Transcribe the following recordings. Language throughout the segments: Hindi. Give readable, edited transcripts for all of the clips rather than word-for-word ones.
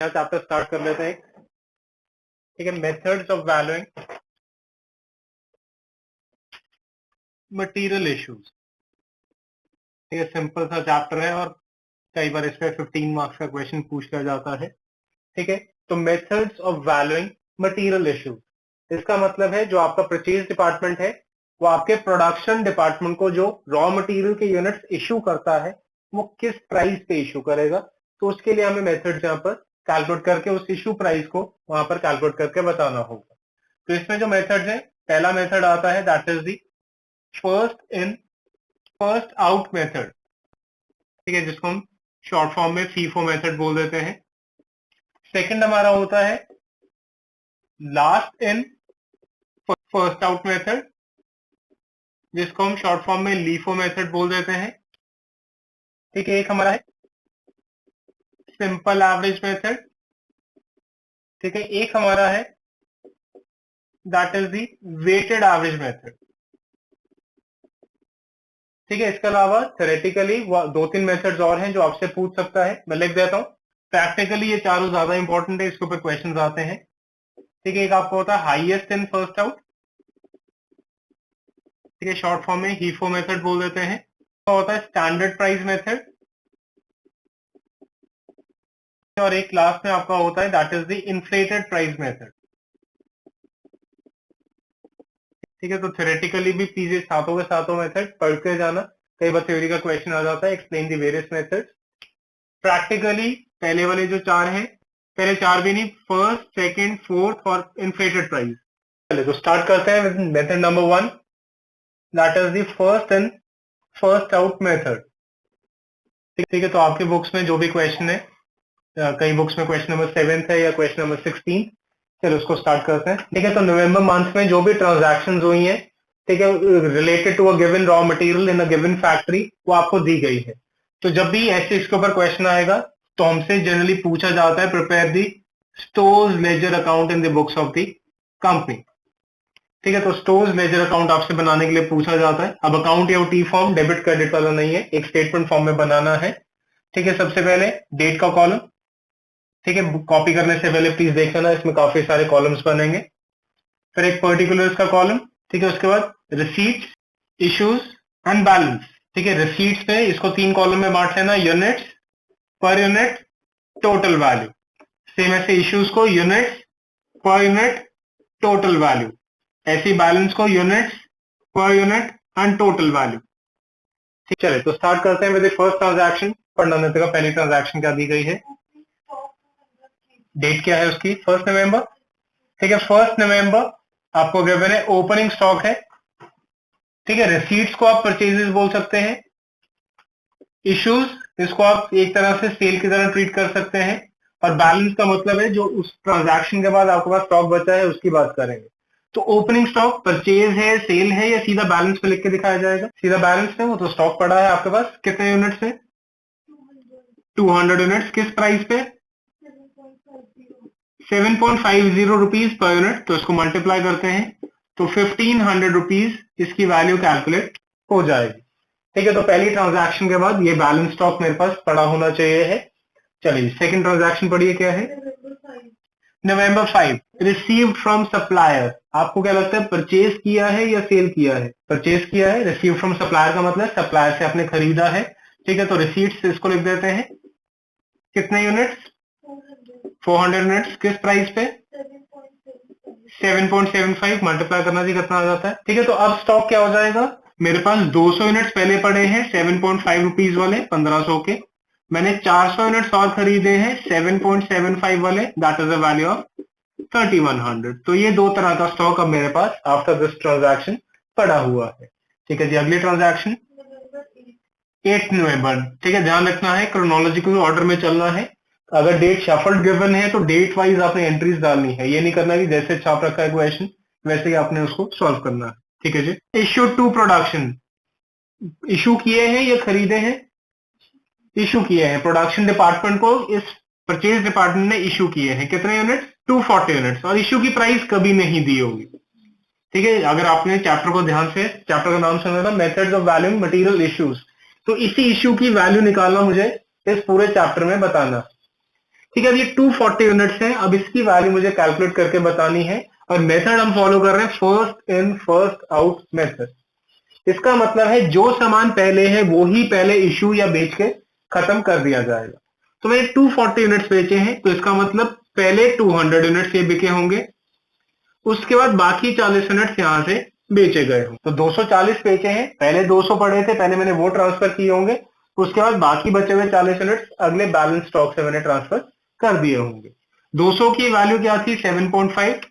चैप्टर स्टार्ट कर लेते हैं। ठीक है, methods of valuing material issues. ठीक है, सिंपल सा चैप्टर है और कई बार इस पे 15 मार्क्स का क्वेश्चन पूछ लिया जाता है। ठीक है, तो methods of valuing material issues, इसका मतलब है जो आपका परचेज डिपार्टमेंट है वो आपके प्रोडक्शन डिपार्टमेंट को जो रॉ मटेरियल के यूनिट्स इशू करता है वो किस प्राइस पे इशू करेगा। तो उसके लिए हमें मेथड्स यहाँ पर कैलकुलेट करके उस इशू प्राइस को वहां पर कैलकुलेट करके बताना होगा। तो इसमें जो मेथड्स है, पहला मेथड आता है that is the first in first out method. ठीक है, जिसको हम शॉर्ट फॉर्म में फीफो मेथड बोल देते हैं। सेकंड हमारा होता है last in first out method, जिसको हम शॉर्ट फॉर्म में लीफो मेथड बोल देते हैं। ठीक है, एक हमारा है सिंपल एवरेज मेथड। ठीक है, एक हमारा है that is the weighted average method. ठीक है, इसके अलावा थ्योरेटिकली दो तीन मेथड्स और हैं जो आपसे पूछ सकता है, मैं लिख देता हूं। प्रैक्टिकली ये चारों ज्यादा इंपॉर्टेंट है, इसके ऊपर क्वेश्चन आते हैं। ठीक है, एक आपको होता है हाईएस्ट इन फर्स्ट आउट। ठीक है, शॉर्ट फॉर्म में हीफो मेथड बोल देते हैं। होता है स्टैंडर्ड प्राइस मेथड, और एक लास्ट में आपका होता है that is the inflated price method. ठीक है, तो थ्योरेटिकली भी प्लीज सातों के सातों मेथड पढ़ के जाना, कई बार थ्योरी का क्वेश्चन आ जाता है explain the various method. Practically पहले वाले जो चार हैं, पहले चार भी नहीं, फर्स्ट सेकंड फोर्थ और इन्फ्लेटेड प्राइस। चलिए तो स्टार्ट करते हैं with method number 1 that is the first in first out method. ठीक है, तो आपके बुक्स में जो भी क्वेश्चन है, कई बुक्स में क्वेश्चन नंबर 7 है या क्वेश्चन नंबर 16। चलो उसको स्टार्ट करते हैं। ठीक है, तो नवंबर मंथ में जो भी ट्रांजैक्शंस हुई हैं, ठीक है, related to a given raw material in a given factory, वो आपको दी गई है। तो जब भी ऐसे इसके ऊपर क्वेश्चन आएगा तो हमसे जनरली पूछा जाता है prepare the stores ledger account in the books of the company. ठीक है, तो स्टोर्स लेजर अकाउंट आपसे बनाने के लिए पूछा जाता है। अब अकाउंट या टी फॉर्म डेबिट क्रेडिट वाला नहीं है, एक स्टेटमेंट फॉर्म में बनाना है। ठीक है, सबसे पहले डेट का कॉलम। ठीक है, कॉपी करने से पहले प्लीज देख लेना, इसमें काफी सारे कॉलम्स बनेंगे। फिर एक पर्टिकुलर्स का कॉलम। ठीक है, उसके बाद रिसीट्स, इश्यूज एंड बैलेंस। ठीक है, रिसीट्स पे इसको 3 कॉलम में बांट लेना, units, per unit, total value. Same ऐसे इश्यूज को units, per unit, total value. ऐसी बैलेंस को units, per unit and total value. ठीक, चले तो स्टार्ट करते हैं विद फर्स्ट ट्रांजैक्शन। पढ़ना नहीं का पहली ट्रांजैक्शन क्या दी गई है, डेट क्या है उसकी, 1 नवंबर। ठीक है, 1 नवंबर आपको गिवन है, ओपनिंग स्टॉक है। ठीक है, रिसीट्स को आप परचेजेस बोल सकते हैं। इश्यूज इसको आप एक तरह से सेल की तरह ट्रीट कर सकते हैं। और बैलेंस का मतलब है जो उस ट्रांजैक्शन के बाद आपके पास स्टॉक बचा है उसकी बात करेंगे। तो ओपनिंग स्टॉक परचेज है, सेल है, या सीधा बैलेंस पे लिख के दिखाया जाएगा, सीधा बैलेंस में। वो तो स्टॉक पड़ा है आपके पास, कितने यूनिट्स है, 200 यूनिट्स। किस प्राइस पे, 7.50 रुपीज पर यूनिट। तो इसको मल्टीप्लाई करते हैं तो 1500 रुपीज इसकी वैल्यू कैलकुलेट हो जाएगी। ठीक है, तो पहली ट्रांजैक्शन के बाद ये बैलेंस स्टॉक मेरे पास पड़ा होना चाहिए है। चलिए सेकंड ट्रांजैक्शन पढ़िए क्या है, नवंबर 5 रिसीव्ड फ्रॉम सप्लायर। आपको क्या लगता है परचेज किया है या सेल किया है, परचेज किया है। रिसीव फ्रॉम सप्लायर का मतलब सप्लायर से आपने खरीदा है। ठीक है, तो रिसीट्स इसको लिख देते हैं, कितने यूनिट्स, 400 यूनिट्स। किस प्राइस पे, 7.75, मल्टीप्लाई करना जी कितना आ जाता है। ठीक है, तो अब स्टॉक क्या हो जाएगा, मेरे पास 200 यूनिट्स पहले पड़े हैं 7.5 रुपीज वाले, 1500 के। मैंने 400 यूनिट्स और खरीदे हैं 7.75 वाले, that is the value of 3100। तो ये दो तरह का स्टॉक अब मेरे पास आफ्टर दिस ट्रांजैक्शन पड़ा हुआ है। ठीक है जी, अगली ट्रांजैक्शन 8 नवंबर। ठीक है, ध्यान रखना है क्रोनोलॉजिकल ऑर्डर में चलना है। अगर डेट शफल्ड गिवन है तो डेट वाइज आपने एंट्रीज डालनी है, ये नहीं करना कि जैसे छाप रखा है क्वेश्चन वैसे ही आपने उसको सॉल्व करना है। ठीक है जी, इश्यू टू प्रोडक्शन, इशू किए हैं या खरीदे हैं, इशू किए हैं। प्रोडक्शन डिपार्टमेंट को इस परचेज डिपार्टमेंट ने इशू किए हैं, कितने यूनिट्स, 240 यूनिट्स। और इशू की प्राइस कभी नहीं दी होगी। ठीक है, अगर आपने चैप्टर को ध्यान से, चैप्टर का नाम सुना था methods of valuing material issues, तो इसी इश्यू की वैल्यू निकालना मुझे इस पूरे चैप्टर में बताना। ठीक है, अब ये 240 यूनिट्स है। अब इसकी वैल्यू मुझे कैलकुलेट करके बतानी है और मेथड हम फॉलो कर रहे हैं first in first out method. इसका मतलब है जो सामान पहले है वो ही पहले इशू या बेच के खत्म कर दिया जाएगा। तो मैंने 240 यूनिट्स बेचे हैं, तो इसका मतलब पहले 200 यूनिट्स ये बिके होंगे, उसके बाद बाकी 40 यूनिट्स यहां से बेचे गए हों। तो 240 बेचे हैं, पहले 200 पड़े थे, पहले मैंने वो ट्रांसफर किए होंगे, उसके बाद बाकी बचे हुए 40 यूनिट्स अगले बैलेंस स्टॉक से मैंने ट्रांसफर कर दिए होंगे। 200 की वैल्यू क्या थी? 7.5,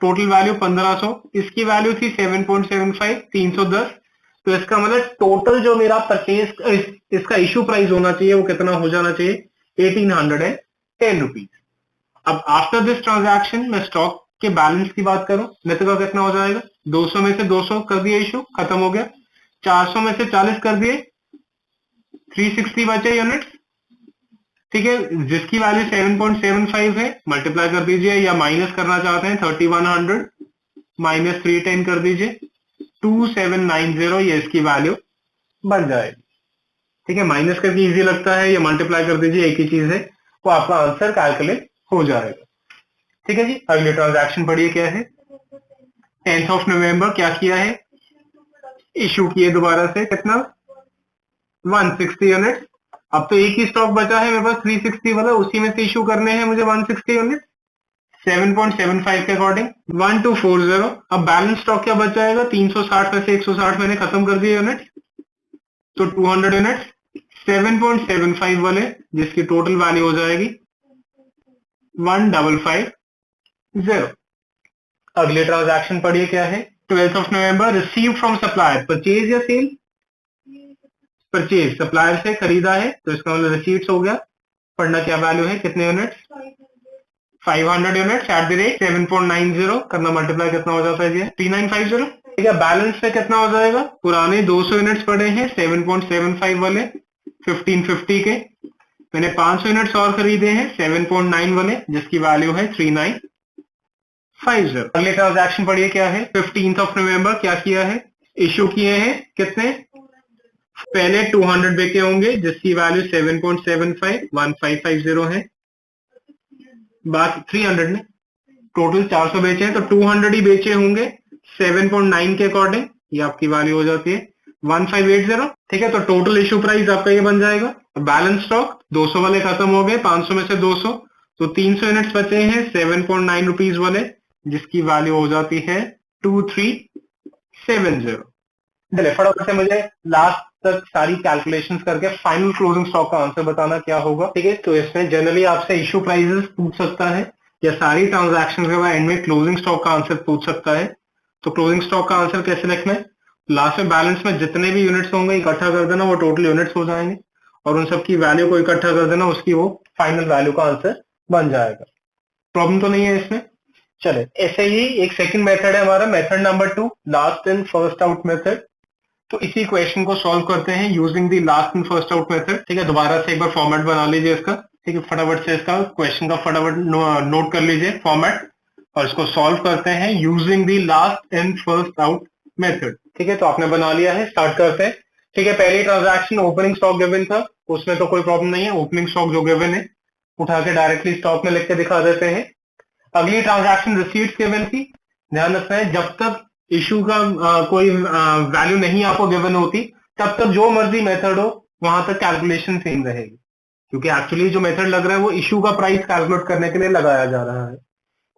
टोटल वैल्यू 1500, इसकी वैल्यू थी 7.75, 310। तो इसका मतलब टोटल जो मेरा परचेज इसका इशू प्राइस होना चाहिए वो कितना हो जाना चाहिए? 1810 रुपीज। अब आफ्टर दिस ट्रांजैक्शन मैं स्टॉक के बैलेंस की बात करूं, मेरे का कितना हो जाएगा? 200 में से 200 कर दिए, इशू खत्म हो गया। 400 में से 40 कर दिए, 360 बचे यूनिट। ठीक है, जिसकी वैल्यू 7.75 है, मल्टीप्लाई कर दीजिए, या माइनस करना चाहते हैं 3100 माइनस 310 कर दीजिए, 2790 ये इसकी वैल्यू बन जाएगी। ठीक है, माइनस करके इजी लगता है, या मल्टीप्लाई कर दीजिए, एक ही चीज है, वो आपका आंसर कैलकुलेट हो जाएगा। ठीक है जी, अगले ट्रांजैक्शन पढ़िए क्या है। 10th ऑफ नवंबर क्या किया है? इशू किए दोबारा से, कितना? 160 यूनिट। अब तो एक ही स्टॉक बचा है मेरे पास 360 वाला, उसी में से इशू करने हैं मुझे 160 यूनिट 7.75 के अकॉर्डिंग, 1240। अब बैलेंस स्टॉक क्या बच जाएगा? 360 में से 160 मैंने खत्म कर दिए यूनिट, तो 200 यूनिट 7.75 वाले, जिसकी टोटल वैल्यू हो जाएगी 1550। अगले ट्रांजैक्शन पढ़िए क्या है। 12th of November, receive from supplier, purchase या सेल? परचेज, सप्लायर से खरीदा है, तो इसका मतलब रिसीट्स हो गया। पढ़ना क्या वैल्यू है, कितने unit? 500 units at the rate 7.90 करना, मल्टीप्लाई कितना हो जाता है जी? 3950। ठीक है, बैलेंस पे कितना हो जाएगा? पुराने 200 यूनिट्स पड़े हैं 7.75 वाले 1550 के, मैंने 500 यूनिट्स और खरीदे हैं 7.9 वाले, जिसकी वैल्यू है 3950। अगले ट्रांजैक्शन पढ़िए क्या है। 15th ऑफ नवंबर क्या किया है? इशू किए हैं कितने? पहले 200 बेचे होंगे, जिसकी वैल्यू 7.75 1550 है, बाकी 300 ने टोटल 400 बेचे हैं, तो 200 ही बेचे होंगे 7.9 के अकॉर्डिंग, ये आपकी वैल्यू हो जाती है 1580। ठीक है, तो टोटल इशू प्राइस आपका ये बन जाएगा। बैलेंस स्टॉक 200 वाले खत्म हो गए, 500 में से 200, तो 300 यूनिट्स बचे हैं 7.9 रुपीज वाले, जिसकी वैल्यू हो जाती है 2370। चलिए फटाफट से मुझे लास्ट तक सारी कैलकुलेशंस करके फाइनल क्लोजिंग स्टॉक का आंसर बताना क्या होगा। ठीक है, तो इसमें जनरली आपसे इशू प्राइसेस पूछ सकता है, या सारी ट्रांजैक्शन के बाद एंड में क्लोजिंग स्टॉक का आंसर पूछ सकता है। तो क्लोजिंग स्टॉक का आंसर कैसे लिखना है? लास्ट में बैलेंस में जितने भी यूनिट्स होंगे इकट्ठा कर देना, वो टोटल यूनिट्स हो जाएंगे, और उन सबकी वैल्यू को इकट्ठा कर देना, उसकी वो फाइनल वैल्यू का आंसर बन जाएगा। प्रॉब्लम तो नहीं है इसमें। चले, ऐसे ही एक सेकंड मेथड है हमारा, method number 2, last in first out method. तो इसी क्वेश्चन को सॉल्व करते हैं using the last in first out method. ठीक है, दोबारा से एक बार फॉर्मेट बना लीजिए इसका। ठीक है, फटाफट से इसका क्वेश्चन का फटाफट नोट कर लीजिए फॉर्मेट, और इसको सॉल्व करते हैं using the last in first out method. ठीक है, तो आपने बना लिया है, स्टार्ट करते हैं। ठीक है, पहली ट्रांजैक्शन ओपनिंग स्टॉक गिवन था, उसमें तो कोई प्रॉब्लम नहीं है, ओपनिंग स्टॉक जो गिवन है उठा के डायरेक्टली स्टॉक में लिख के दिखा देते हैं। अगली ट्रांजैक्शन रिसीट्स गिवन थी, ध्यान रखना है जब तक इशू का कोई वैल्यू नहीं आपको गिवन होती, तब तक जो मर्जी मेथड हो वहां तक कैलकुलेशन सेम रहेगी, क्योंकि एक्चुअली जो मेथड लग रहा है वो इशू का प्राइस कैलकुलेट करने के लिए लगाया जा रहा है।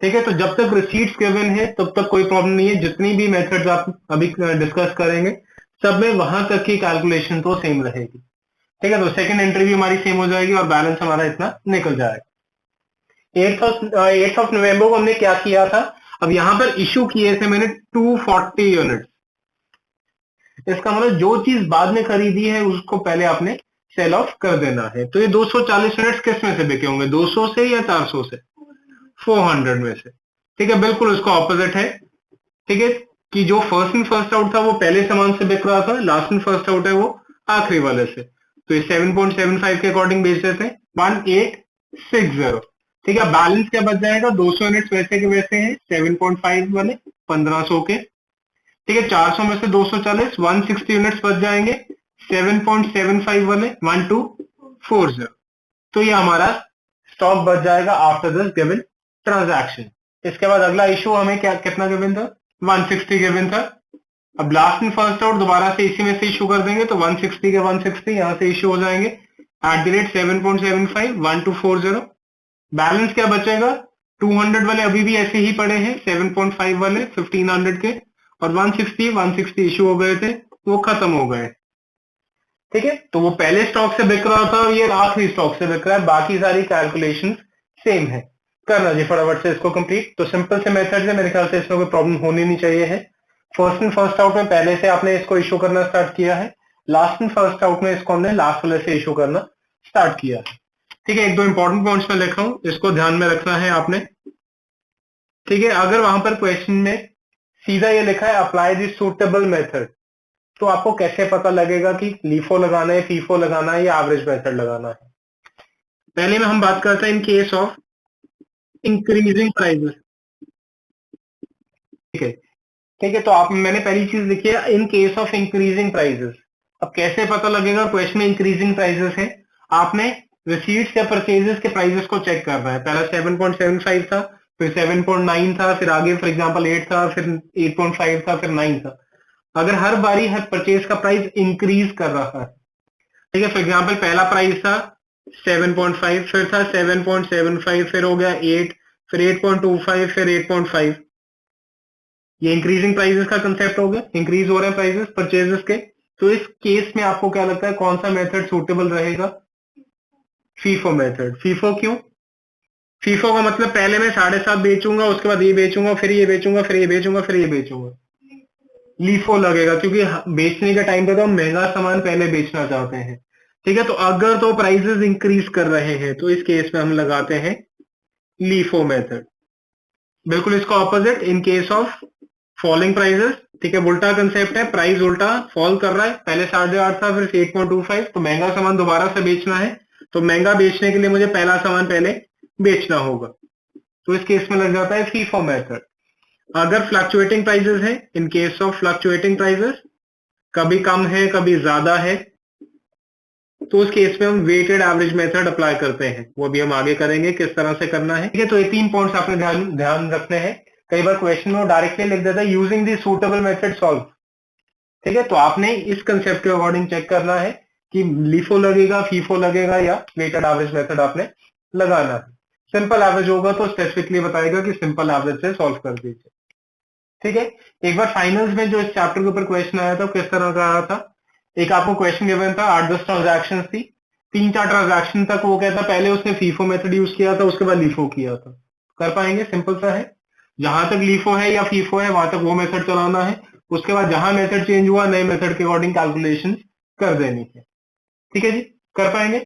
ठीक है, तो जब तक रिसीट्स गिवन है तब तक कोई प्रॉब्लम नहीं है, जितनी भी मेथड्स आप अभी डिस्कस करेंगे सब में वहां तक की कैलकुलेशन तो सेम रहेगी। ठीक है, तो सेकंड एंट्री भी हमारी सेम हो जाएगी और बैलेंस हमारा इतना निकल जाएगा। 8th ऑफ नवंबर को हमने क्या किया था? अब यहां पर इशू किए थे मैंने 240 यूनिट। इसका मतलब जो चीज बाद में खरीदी है उसको पहले आपने सेल ऑफ कर देना है। तो ये 240 यूनिट किस में से बिके होंगे? 200 से या 400 से? 400 में से। ठीक है, बिल्कुल उसका ऑपोजिट है। ठीक है, कि जो फर्स्ट इन फर्स्ट आउट था वो पहले सामान से बिक रहा था, लास्ट इन फर्स्ट आउट है वो आखिरी वाले से। तो ये 7.75 के अकॉर्डिंग बेच देते हैं 1860। ठीक है, बैलेंस क्या बच जाएगा? 200 यूनिट्स वैसे के वैसे हैं 7.5 वाले 1500 के। ठीक है, 400 में से 240 160 यूनिट्स बच जाएंगे 7.75 वाले 1240। तो ये हमारा स्टॉक बच जाएगा आफ्टर दिस गिवन ट्रांजैक्शन। इसके बाद अगला इशू हमें क्या कितना गिवन था, 160 गिवन था। अब लास्ट एंड फर्स्ट आउट दोबारा से इसी में से इशू कर देंगे तो 160 के 160 यहां से इशू हो जाएंगे एट द रेट 7.75 1240। बैलेंस क्या बचेगा, 200 वाले अभी भी ऐसे ही पड़े हैं, 7.5 वाले 1500 के, और 160 इशू हो गए थे, वो खत्म हो गए। ठीक है, तो वो पहले स्टॉक से बिक रहा था और ये आखिरी स्टॉक से बिक रहा है, बाकी सारी कैलकुलेशन सेम है। करना जी फटाफट से इसको कंप्लीट। तो सिंपल से मेथड है, मेरे ख्याल से इसमें कोई प्रॉब्लम होनी नहीं चाहिए है। फर्स्ट एंड फर्स्ट आउट में पहले से आपने इसको इशू करना स्टार्ट किया है, लास्ट एंड फर्स्ट आउट में इसको हमने लास्ट वाले से इशू करना स्टार्ट किया है। ठीक है, एक दो इंपॉर्टेंट पॉइंट्स में लिख रहा हूं, इसको ध्यान में रखना है आपने। ठीक है, अगर वहां पर क्वेश्चन में सीधा ये लिखा है अप्लाई द सूटेबल मेथड, तो आपको कैसे पता लगेगा कि लीफो लगाना है, फीफो लगाना है या एवरेज मेथड लगाना है। पहले में हम बात करते हैं in case of increasing prices. ठीक है, ठीक है, तो आप मैंने पहली चीज लिखी है in case of increasing prices. अब कैसे पता लगेगा क्वेश्चन में इंक्रीजिंग प्राइसेस है, आपने रिसीट्स या परचेजेस के प्राइसेस को चेक करना है। पहला 7.75 था, फिर 7.9 था, फिर आगे फॉर एग्जांपल 8 था, फिर 8.5 था, फिर 9 था। अगर हर बारी हर परचेज का प्राइस इंक्रीज कर रहा है, ठीक है, फॉर एग्जांपल पहला प्राइस था 7.5, फिर था 7.75, फिर हो गया 8, फिर 8.25, फिर 8.5, ये इंक्रीजिंग प्राइसेस का कंसेप्ट हो गया, इंक्रीज हो रहे हैं प्राइसेस परचेजेस के। तो इस केस में आपको क्या लगता है कौन सा मेथड सूटेबल रहेगा, फीफो मेथड। फीफो क्यों, फीफो का मतलब पहले मैं 7.5 बेचूंगा, उसके बाद ये बेचूंगा, फिर ये बेचूंगा, फिर ये बेचूंगा, फिर ये बेचूंगा। लीफो लगेगा क्योंकि बेचने के टाइम पे तो हम महंगा सामान पहले बेचना चाहते हैं। ठीक है, तो अगर तो प्राइसेस इंक्रीज कर रहे हैं तो इस केस में हम लगाते हैं लीफो मेथड। बिल्कुल इसका opposite in case of falling prices. ठीक है, उल्टा कंसेप्ट है, प्राइस उल्टा फॉल कर रहा है, पहले 8.5 था, फिर 8.25, तो महंगा सामान दोबारा से बेचना है, तो महंगा बेचने के लिए मुझे पहला सामान पहले बेचना होगा, तो इस केस में लग जाता है फीफो मेथड। अगर फ्लक्चुएटिंग प्राइसेस है, in case of fluctuating prices, कभी कम है कभी ज्यादा है, तो उस केस में हम वेटेड एवरेज मेथड अप्लाई करते हैं, वो भी हम आगे करेंगे किस तरह से करना है। ठीक है, तो ये 3 पॉइंट्स आपने ध्यान ध्यान रखने हैं। कई बार क्वेश्चन में डायरेक्टली लिख देता है using the suitable method solve. ठीक है, तो आपने इस कंसेप्ट के अकॉर्डिंग चेक करना है कि लीफो लगेगा, फीफो लगेगा या वेटेड एवरेज मेथड आपने लगाना है। सिंपल एवरेज होगा तो स्पेसिफिकली बताएगा कि सिंपल एवरेज से सॉल्व कर दीजिए। ठीक है, एक बार फाइनल्स में जो इस चैप्टर के ऊपर क्वेश्चन आया था किस तरह का आया था, एक आपको क्वेश्चन गिवन था, 8-10 ट्रांजैक्शन थी, 3-4 ट्रांजैक्शन तक वो कहता पहले उसने फीफो मेथड यूज किया था, उसके बाद लीफो किया था। कर पाएंगे, सिंपल सा है, जहां तक लीफो है या फीफो है वहां तक वो मेथड चलाना है, उसके बाद जहां मेथड चेंज हुआ नए मेथड के अकॉर्डिंग कैलकुलेशन कर देनी है। ठीक है जी, कर पाएंगे।